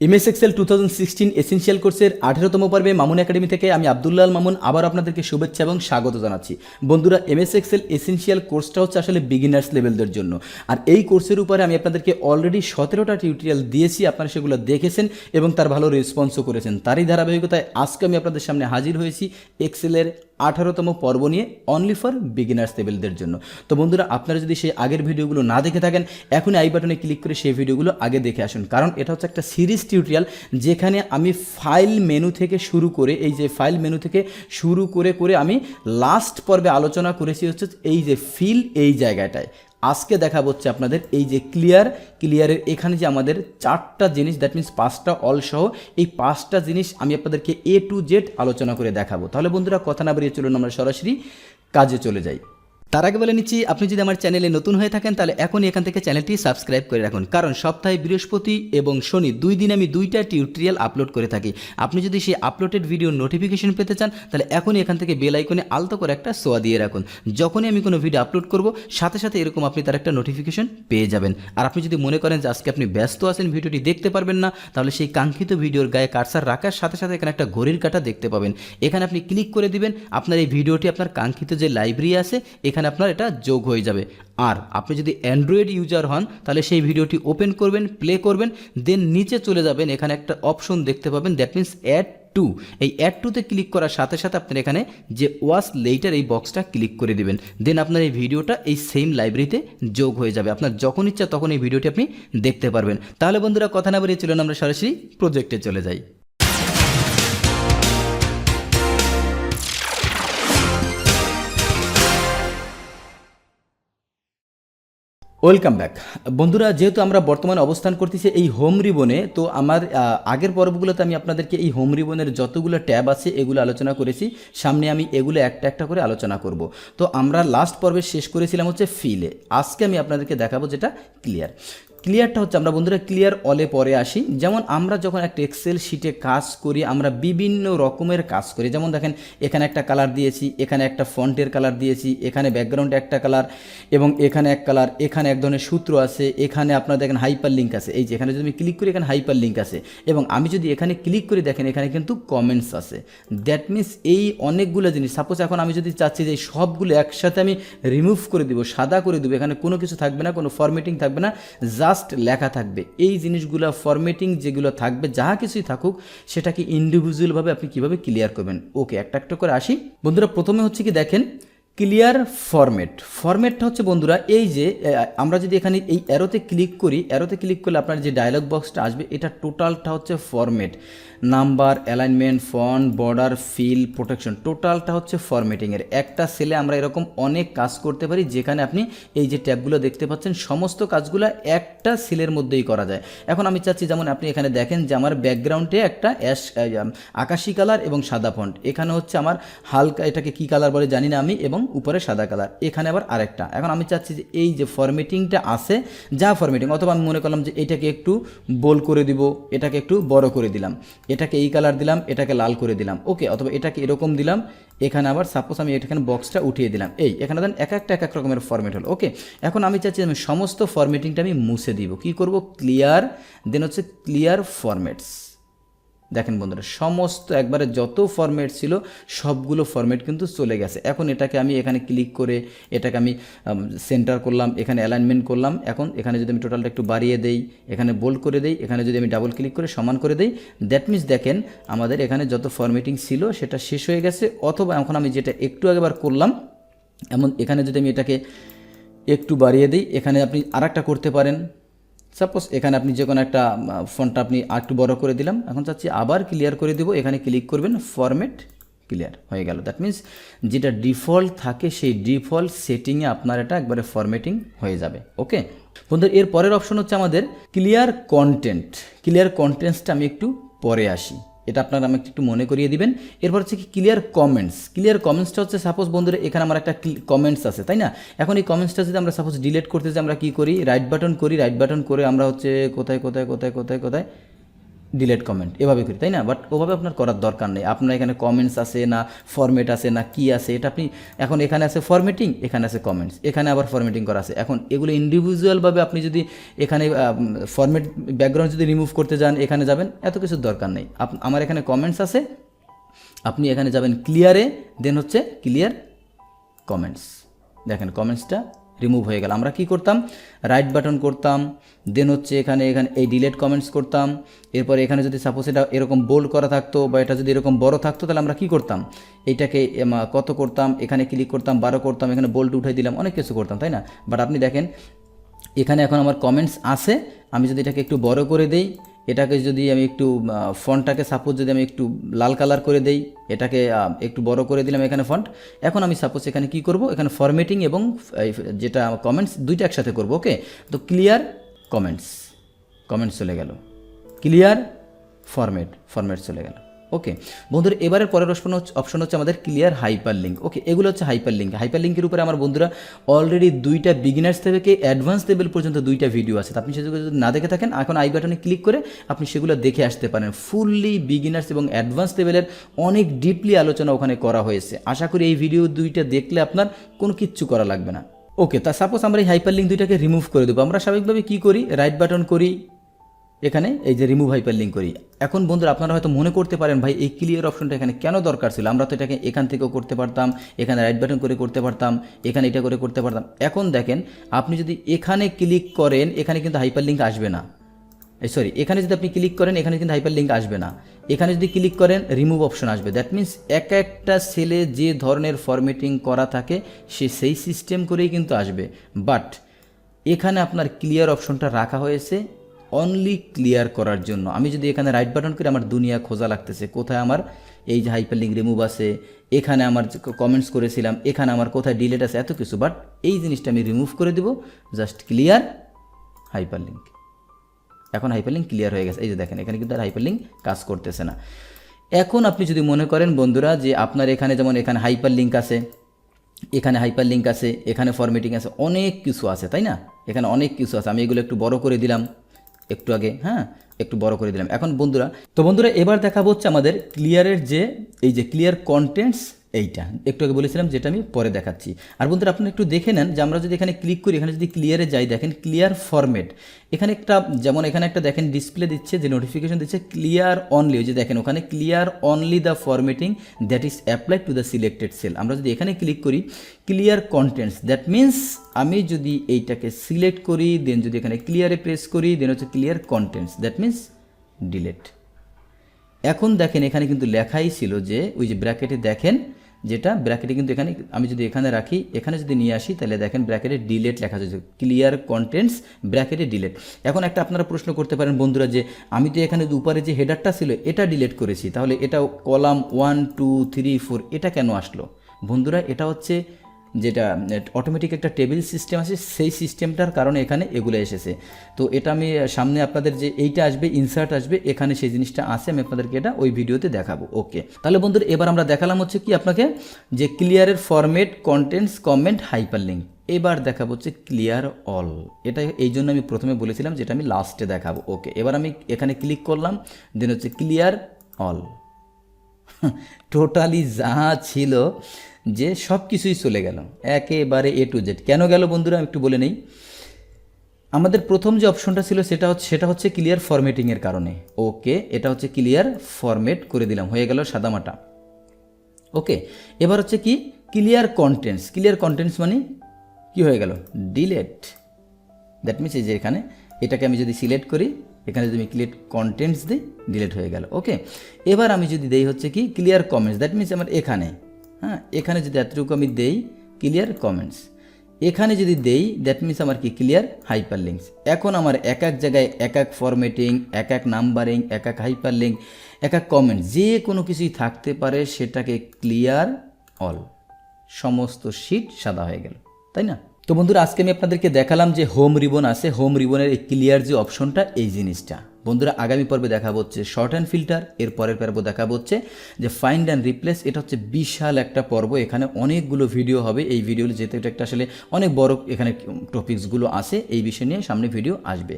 MS Excel 2016 essential কোর্সের 18তম পর্বে Mamun academy থেকে আমি আব্দুল্লাহ আল মামুন আবার আপনাদেরকে শুভেচ্ছা এবং স্বাগত জানাচ্ছি। বন্ধুরা, এমএস এক্সেল এসেনশিয়াল কোর্সটা হচ্ছে আসলে বিগিনার্স লেভেলদের জন্য। আর এই কোর্সের উপরে আমি আপনাদেরকে অলরেডি 17টা টিউটোরিয়াল দিয়েছি, আপনারা সেগুলো দেখেছেন এবং তার ভালো রেসপন্সও করেছেন। তারই ধারাবাহিকতায় আজকে আমি আপনাদের সামনে হাজির হয়েছি এক্সেলের 18তম পর্ব নিয়ে, অনলি ফর বিগিনার্স লেভেলদের জন্য। তো বন্ধুরা, আপনারা যদি সেই আগের ভিডিওগুলো না দেখে থাকেন, এখনই আই বাটনে ক্লিক করে সেই ভিডিওগুলো আগে দেখে আসুন, কারণ এটা হচ্ছে একটা সিরিজ টিউটোরিয়াল যেখানে আমি ফাইল মেনু থেকে শুরু করে ফাইল মেনু থেকে শুরু করে আমি লাস্ট পর্বে আলোচনা করেছি হচ্ছে এই যে ফিল, এই জায়গাটায় আজকে দেখা হচ্ছে আপনাদের এই যে ক্লিয়ারের এখানে যে আমাদের 4টা জিনিস, দ্যাট মিনস 5টা অল সহ এই 5টা জিনিস আমি আপনাদেরকে A to Z আলোচনা করে দেখাবো। তাহলে বন্ধুরা, কথা না বাড়িয়ে চলুন আমরা সরাসরি কাজে চলে যাই। তার আগে বলে নিচ্ছি, আপনি যদি আমার চ্যানেলে নতুন হয়ে থাকেন তাহলে এখনই এখান থেকে চ্যানেলটি সাবস্ক্রাইব করে রাখুন, কারণ সপ্তাহে বৃহস্পতি এবং শনি 2 দিন আমি 2টা টিউটোরিয়াল আপলোড করে থাকি। আপনি যদি সেই আপলোডেড ভিডিও নোটিফিকেশন পেতে চান তাহলে এখনই এখান থেকে বেল আইকনে আলতো করে একটা সোয়া দিয়ে রাখুন। যখনই আমি কোনো ভিডিও আপলোড করব সাথে সাথে এরকম আপনি তার একটা নোটিফিকেশন পেয়ে যাবেন। আর আপনি যদি মনে করেন যে আজকে আপনি ব্যস্ত আছেন, ভিডিওটি দেখতে পারবেন না, তাহলে সেই কাঙ্ক্ষিত ভিডিওর গায়ে কার্সার রাখার সাথে সাথে এখানে একটা ঘড়ির কাঁটা দেখতে পাবেন। এখানে আপনি ক্লিক করে দিবেন, আপনার এই ভিডিওটি আপনার কাঙ্ক্ষিত যে লাইব্রেরি আছে এখানে আপনার এটা যোগ হয়ে যাবে। আর আপনি যদি অ্যান্ড্রয়েড ইউজার হন তাহলে সেই ভিডিওটি ওপেন করবেন, প্লে করবেন, দেন নিচে চলে যাবেন, এখানে একটা অপশন দেখতে পাবেন, দ্যাট মিনস অ্যাড টু। এই অ্যাড টুতে ক্লিক করার সাথে সাথে আপনার এখানে যে ওয়াচ লেটার এই বক্সটা ক্লিক করে দিবেন, দেন আপনার এই ভিডিওটা এই সেম লাইব্রেরিতে যোগ হয়ে যাবে। আপনার যখন ইচ্ছা তখন এই ভিডিওটি আপনি দেখতে পারবেন। তাহলে বন্ধুরা, কথা না বাড়িয়ে চলুন আমরা সরাসরি প্রজেক্টে চলে যাই। ওয়েলকাম ব্যাক বন্ধুরা, যেহেতু আমরা বর্তমানে অবস্থান করতেছি এই হোম রিবনে, তো আমার আগের পর্বগুলোতে আমি আপনাদেরকে এই হোম রিবনের যতগুলো ট্যাব আছে এগুলো আলোচনা করেছি। সামনে আমি এগুলো একটা একটা করে আলোচনা করব। তো আমরা লাস্ট পর্বে শেষ করেছিলাম হচ্ছে ফিলে। আজকে আমি আপনাদেরকে দেখাবো যেটা ক্লিয়ারটা হচ্ছে, আমরা বন্ধুরা ক্লিয়ার অলে পরে আসি। যেমন আমরা যখন একটা এক্সেল শিটে কাজ করি আমরা বিভিন্ন রকমের কাজ করি। যেমন দেখেন, এখানে একটা কালার দিয়েছি, এখানে একটা ফন্টের কালার দিয়েছি, এখানে ব্যাকগ্রাউন্ডে একটা কালার এবং এখানে এক কালার, এখানে এক ধরনের সূত্র আছে, এখানে আপনারা দেখেন হাইপার লিঙ্ক আছে। এই যে এখানে যদি আমি ক্লিক করি এখানে হাইপার লিঙ্ক আছে, এবং আমি যদি এখানে ক্লিক করি দেখেন এখানে কিন্তু কমেন্টস আছে। দ্যাট মিনস এই অনেকগুলো জিনিস, সাপোজ এখন আমি যদি চাচ্ছি যে সবগুলো একসাথে আমি রিমুভ করে দিব, সাদা করে দেবো, এখানে কোনো কিছু থাকবে না, কোনো ফরম্যাটিং থাকবে না, জাস্ট লেখা থাকবে। এই জিনিসগুলো ফরম্যাটিং যেগুলো থাকবে, যাহা কিছুই থাকুক, সেটাকে ইন্ডিভিজুয়ালভাবে আপনি কীভাবে ক্লিয়ার করবেন। ওকে, একটা একটা করে আসি বন্ধুরা। প্রথমে হচ্ছে কি দেখেন, ক্লিয়ার ফরম্যাটটা হচ্ছে বন্ধুরা এই যে আমরা যদি এখানে এই অ্যারোতে ক্লিক করি, অ্যারোতে ক্লিক করলে আপনার যে ডায়লগ বক্সটা আসবে এটা টোটালটা হচ্ছে format, number, alignment, font, border, fill, protection, টোটালটা হচ্ছে ফরম্যাটিংয়ের। একটা সেলে আমরা এরকম অনেক কাজ করতে পারি, যেখানে আপনি এই যে ট্যাবগুলো দেখতে পাচ্ছেন সমস্ত কাজগুলো একটা সেলের মধ্যেই করা যায়। এখন আমি চাচ্ছি, যেমন আপনি এখানে দেখেন যে আমার ব্যাকগ্রাউন্ডে একটা আকাশি কালার এবং সাদা ফন্ট, এখানে হচ্ছে আমার হালকা, এটাকে কি কালার বলে জানি না আমি, এবং উপরে সাদা কালার, এখানে আবার আরেকটা। এখন আমি চাচ্ছি যে এই যে ফরম্যাটিংটা আছে, যা ফরম্যাটিং, অথবা আমি মনে করলাম যে এটাকে একটু বোল্ড করে দিব, এটাকে একটু বড় করে দিলাম, এটাকে এই কালার দিলাম, এটাকে লাল করে দিলাম, ওকে, অথবা এটাকে এরকম দিলাম, এখানে আবার সাপোজ আমি এখানে বক্সটা উঠিয়ে দিলাম, এই এখানে দেন এক এক রকমের ফরম্যাট হলো। ওকে, এখন আমি চাচ্ছি আমি সমস্ত ফরম্যাটিংটা আমি মুছে দিব। কি করব? ক্লিয়ার, দেন হচ্ছে ক্লিয়ার ফরম্যাটস। দেখেন বন্ধুরা, সমস্ত একবারে যত ফরম্যাট ছিল সবগুলো ফরম্যাট কিন্তু চলে গেছে। এখন এটাকে আমি এখানে ক্লিক করে এটাকে আমি সেন্টার করলাম, এখানে অ্যালাইনমেন্ট করলাম। এখন এখানে যদি আমি টোটালটা একটু বাড়িয়ে দেই, এখানে বোল্ড করে দেই, এখানে যদি আমি ডাবল ক্লিক করে সমান করে দেই, দ্যাট মিনস দেখেন আমাদের এখানে যত ফরম্যাটিং ছিল সেটা শেষ হয়ে গেছে। অথবা এখন আমি যেটা একটু আগেবার করলাম, এমন এখানে যদি আমি এটাকে একটু বাড়িয়ে দিই, এখানে আপনি আরেকটা করতে পারেন। সাপোজ এখানে আপনি যে কোনো একটা ফন্টটা আপনি একটু বড় করে দিলাম, এখন চাচ্ছি আবার ক্লিয়ার করে দেবো, এখানে ক্লিক করবেন, ফরম্যাট ক্লিয়ার হয়ে গেল। দ্যাট মিনস যেটা ডিফল্ট থাকে সেই ডিফল্ট সেটিংয়ে আপনার এটা একবারে ফরম্যাটিং হয়ে যাবে। ওকে বন্ধুরা, এর পরের অপশন হচ্ছে আমাদের ক্লিয়ার কন্টেন্টসটা আমি একটু পরে আসি, এটা আপনারা আমাকে একটু মনে করিয়ে দিবেন। এরপর হচ্ছে কি ক্লিয়ার কমেন্টসটা হচ্ছে, সাপোজ বন্ধুরা এখানে আমার একটা কমেন্টস আছে, তাই না? এখন এই কমেন্টসটা যদি আমরা সাপোজ ডিলিট করতে চাই, আমরা কি করি? রাইট বাটন করে আমরা হচ্ছে কোথায় ডিলেট কমেন্ট এভাবে করি, তাই না? বাট ওভাবে আপনার করার দরকার নেই। আপনার এখানে কমেন্টস আছে না ফরম্যাট আছে না কি আছে, এটা আপনি এখন এখানে আছে ফরম্যাটিং, এখানে আছে কমেন্টস, এখানে আবার ফরম্যাটিং করা আছে। এখন এগুলো ইন্ডিভিজুয়ালভাবে আপনি যদি এখানে ফরম্যাট ব্যাকগ্রাউন্ড যদি রিমুভ করতে যান, এখানে যাবেন, এত কিছুর দরকার নেই। আমার এখানে কমেন্টস আছে, আপনি এখানে যাবেন ক্লিয়ারে, দেন হচ্ছে ক্লিয়ার কমেন্টস। দেখেন কমেন্টসটা রিমুভ হয়ে গেল। আমরা কি করতাম, রাইট বাটন করতাম, দেন হচ্ছে এখানে এই ডিলেট কমেন্টস করতাম। এরপরে এখানে যদি সাপোজ এটা এরকম বোল্ড করা থাকতো বা এটা যদি এরকম বড় থাকতো, তাহলে আমরা কি করতাম, এইটাকে কত করতাম, এখানে ক্লিক করতাম 12 করতাম, এখানে বোল্ড উঠাই দিলাম, অনেক কিছু করতাম, তাই না? বাট আপনি দেখেন এখানে এখন আমার কমেন্টস আছে, আমি যদি এটাকে একটু বড় করে দেই, এটাকে যদি আমি একটু ফন্টটাকে সাপোজ যদি আমি একটু লাল কালার করে দেই, এটাকে একটু বড় করে দিলাম এখানে ফন্ট। এখন আমি সাপোজ এখানে কি করব, এখানে ফরম্যাটিং এবং যেটা কমেন্টস দুইটা একসাথে করব। ওকে, তো ক্লিয়ার কমেন্টস চলে গেল, ক্লিয়ার ফরম্যাট চলে গেল। ওকে বন্ধুরা, এবারের পরের অপশন হচ্ছে আমাদের ক্লিয়ার হাইপার লিঙ্ক। ওকে, এগুলো হচ্ছে হাইপার লিঙ্কের উপরে আমার বন্ধুরা অলরেডি দুইটা বিগিনার্স থেকে অ্যাডভান্স লেভেল পর্যন্ত দুইটা ভিডিও আছে। আপনি সেগুলো যদি না দেখে থাকেন, এখন আই বাটনে ক্লিক করে আপনি সেগুলো দেখে আসতে পারেন। ফুললি বিগিনার্স এবং অ্যাডভান্স লেভেলের অনেক ডিপলি আলোচনা ওখানে করা হয়েছে। আশা করি এই ভিডিও দুইটা দেখলে আপনার কোনো কিচ্ছু করা লাগবে না। ওকে, তা সাপোজ আমরা এই হাইপার লিঙ্ক দুইটাকে রিমুভ করে দেবো। আমরা স্বাভাবিকভাবে কী করি, রাইট বাটন করি, এখানে এই যে রিমুভ হাইপার লিঙ্ক করি। এখন বন্ধুরা আপনারা হয়তো মনে করতে পারেন, ভাই এই ক্লিয়ার অপশনটা এখানে কেন দরকার ছিল? আমরা তো এটাকে এখান থেকেও করতে পারতাম, এখানে রাইট বাটন করে করতে পারতাম, এখানে এটা করে করতে পারতাম। এখন দেখেন আপনি যদি এখানে ক্লিক করেন, এখানে কিন্তু হাইপার লিঙ্ক আসবে না। এখানে যদি আপনি ক্লিক করেন, এখানে কিন্তু হাইপার লিঙ্ক আসবে না। এখানে যদি ক্লিক করেন, রিমুভ অপশন আসবে। দ্যাট মিন্স একটা সেলে যে ধরনের ফরম্যাটিং করা থাকে সে সেই সিস্টেম করেই কিন্তু আসবে। বাট এখানে আপনার ক্লিয়ার অপশনটা রাখা হয়েছে অনলি ক্লিয়ার করার জন্য। আমি যদি এখানে রাইট বাটন করে, আমার দুনিয়া খোঁজা লাগতেছে কোথায় আমার এই যে হাইপার লিঙ্ক রিমুভ আছে, এখানে আমার কমেন্টস করেছিলাম, এখানে আমার কোথায় ডিলেট আছে, এত কিছু। বাট এই জিনিসটা আমি রিমুভ করে দেব, জাস্ট ক্লিয়ার হাইপার লিঙ্ক। এখন হাইপার লিঙ্ক ক্লিয়ার হয়ে গেছে। এই যে দেখেন এখানে কিন্তু আর হাইপার লিঙ্ক কাজ করতেছে না। এখন আপনি যদি মনে করেন বন্ধুরা যে আপনার এখানে যেমন এখানে হাইপার লিঙ্ক আছে, এখানে হাইপার লিঙ্ক আছে, এখানে ফরম্যাটিং আছে, অনেক কিছু আছে, তাই না? এখানে অনেক কিছু আছে। আমি এগুলো একটু বড় করে দিলাম একটু আগে, হ্যাঁ একটু বড় করে দিলাম। এখন বন্ধুরা এবার দেখাবো হচ্ছে আমাদের ক্লিয়ারের যে এই যে ক্লিয়ার কন্টেন্টস, এইটা একটু আগে বলেছিলাম, যেটা আমি পরে দেখাচ্ছি। আর বন্ধুরা আপনারা একটু দেখে নেন যে আমরা যদি এখানে ক্লিক করি, এখানে যদি ক্লিয়ারে যাই, দেখেন ক্লিয়ার ফরম্যাট, এখানে একটা যেমন এখানে একটা দেখেন ডিসপ্লে দিচ্ছে, যে নোটিফিকেশন দিচ্ছে ক্লিয়ার অনলি, ওই যে দেখেন ওখানে clear only the formatting that is applied to the selected sell. আমরা যদি এখানে ক্লিক করি ক্লিয়ার কন্টেন্টস, দ্যাট মিন্স আমি যদি এইটাকে সিলেক্ট করি, দেন যদি এখানে ক্লিয়ারে প্রেস করি, দেন হচ্ছে clear contents, that means delete. এখন দেখেন এখানে কিন্তু লেখাই ছিল যে ওই যে ব্র্যাকেটে দেখেন, যেটা ব্র্যাকেটে কিন্তু এখানে আমি যদি এখানে রাখি, এখানে যদি নিয়ে আসি, তাহলে দেখেন ব্র্যাকেটে ডিলেট লেখা আছে, ক্লিয়ার কন্টেন্টস ব্র্যাকেটে ডিলেট। এখন একটা আপনারা প্রশ্ন করতে পারেন বন্ধুরা যে আমি তো এখানে উপরে যে হেডারটা ছিল এটা ডিলেট করেছি, তাহলে এটা কলাম 1 2 3 4 এটা কেন আসলো? বন্ধুরা এটা হচ্ছে যেটা অটোমেটিক একটা টেবিল সিস্টেম আছে, সেই সিস্টেমটার কারণে এখানে এগুলো এসেছে। তো এটা আমি সামনে আপনাদের যে এইটা আসবে, ইনসার্ট আসবে, এখানে সেই জিনিসটা আছে, আমি আপনাদেরকে এটা ওই ভিডিওতে দেখাবো। ওকে, তাহলে বন্ধুরা এবার আমরা দেখালাম হচ্ছে কি আপনাকে যে ক্লিয়ারের format, contents, comment, hyperlink. এবার দেখাবো হচ্ছে ক্লিয়ার অল। এটা এই জন্য আমি প্রথমে বলেছিলাম যেটা আমি লাস্টে দেখাবো। ওকে, এবার আমি এখানে ক্লিক করলাম, দেন হচ্ছে ক্লিয়ার অল। টোটালি যা ছিল যে সব কিছুই চলে গেল, একেবারে A to Z। কেন গেল বন্ধুরা একটু বলে নেই। আমাদের প্রথম যে অপশনটা ছিল সেটা হচ্ছে ক্লিয়ার ফরম্যাটিংয়ের কারণে। ওকে, এটা হচ্ছে ক্লিয়ার ফরম্যাট করে দিলাম, হয়ে গেল সাদামাটা। ওকে, এবার হচ্ছে কি ক্লিয়ার কন্টেন্টস মানে কি হয়ে গেল? ডিলেট। দ্যাট মিনস এই যে এখানে এটাকে আমি যদি সিলেক্ট করি, এখানে যদি আমি ক্লিয়ার কন্টেন্টস দিই, ডিলেট হয়ে গেল। ওকে, এবার আমি যদি দেই হচ্ছে কি ক্লিয়ার কমেন্টস, দ্যাট মিনস আমার এখানে, হ্যাঁ এখানে যদি এতটুকু আমি দেই ক্লিয়ার কমেন্টস, এখানে যদি দেই দ্যাট মিনস আমার কি ক্লিয়ার হাইপার লিঙ্কস। এখন আমার এক এক জায়গায় এক এক ফরম্যাটিং, এক এক নাম্বারিং, এক এক হাইপার লিঙ্ক, এক এক কমেন্ট, যে কোনো কিছুই থাকতে পারে সেটাকে ক্লিয়ার অল, সমস্ত শিট সাদা হয়ে গেল, তাই না? তো বন্ধুরা আজকে আমি আপনাদেরকে দেখালাম যে হোম রিবন আছে, হোম রিবনের এই ক্লিয়ার যে অপশনটা, এই জিনিসটা। বন্ধুরা আগামী পর্বে দেখাবো হচ্ছে শর্ট অ্যান্ড ফিল্টার, এর পরের পর্ব দেখাবো হচ্ছে যে ফাইন্ড অ্যান্ড রিপ্লেস। এটা হচ্ছে বিশাল একটা পর্ব, এখানে অনেকগুলো ভিডিও হবে। এই ভিডিওগুলো যেতে একটা আসলে অনেক বড় এখানে টপিকসগুলো আছে, এই বিষয় নিয়ে সামনে ভিডিও আসবে।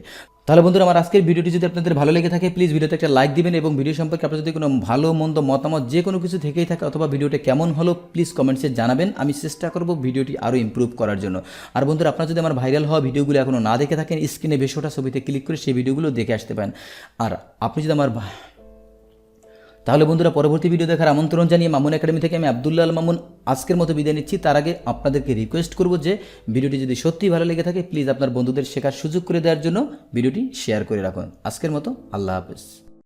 তাহলে বন্ধুরা আমার আজকের ভিডিওটি যদি আপনাদের ভালো লেগে থাকে প্লিজ ভিডিওতে একটা লাইক দিবেন এবং ভিডিও সম্পর্কে আপনার যদি কোনো ভালো মন্দ মতামত যে কোনো কিছু থেকেই থাকে অথবা ভিডিওটা কেমন হলো প্লিজ কমেন্টসে জানাবেন। আমি চেষ্টা করব ভিডিওটি আরও ইমপ্রুভ করার জন্য। আর বন্ধুরা আপনারা যদি আমার ভাইরাল হওয়া ভিডিওগুলো এখনও না দেখে থাকেন স্ক্রিনে বেশ ওঠা ছবিতে ক্লিক করে সেই ভিডিওগুলো দেখে আসতে পারেন। আর আপনি যদি আমার তাহলে বন্ধুরা পরবর্তী ভিডিও দেখার আমন্ত্রণ জানিয়ে মামুন একাডেমি থেকে আমি আব্দুল্লাহ আল মামুন আজকের মতো বিদায় নিচ্ছি। তার আগে আপনাদেরকে রিকোয়েস্ট করব যে ভিডিওটি যদি সত্যিই ভালো লেগে থাকে প্লিজ আপনার বন্ধুদের শেখার সুযোগ করে দেওয়ার জন্য ভিডিওটি শেয়ার করে রাখুন। আজকের মতো আল্লাহ হাফেজ।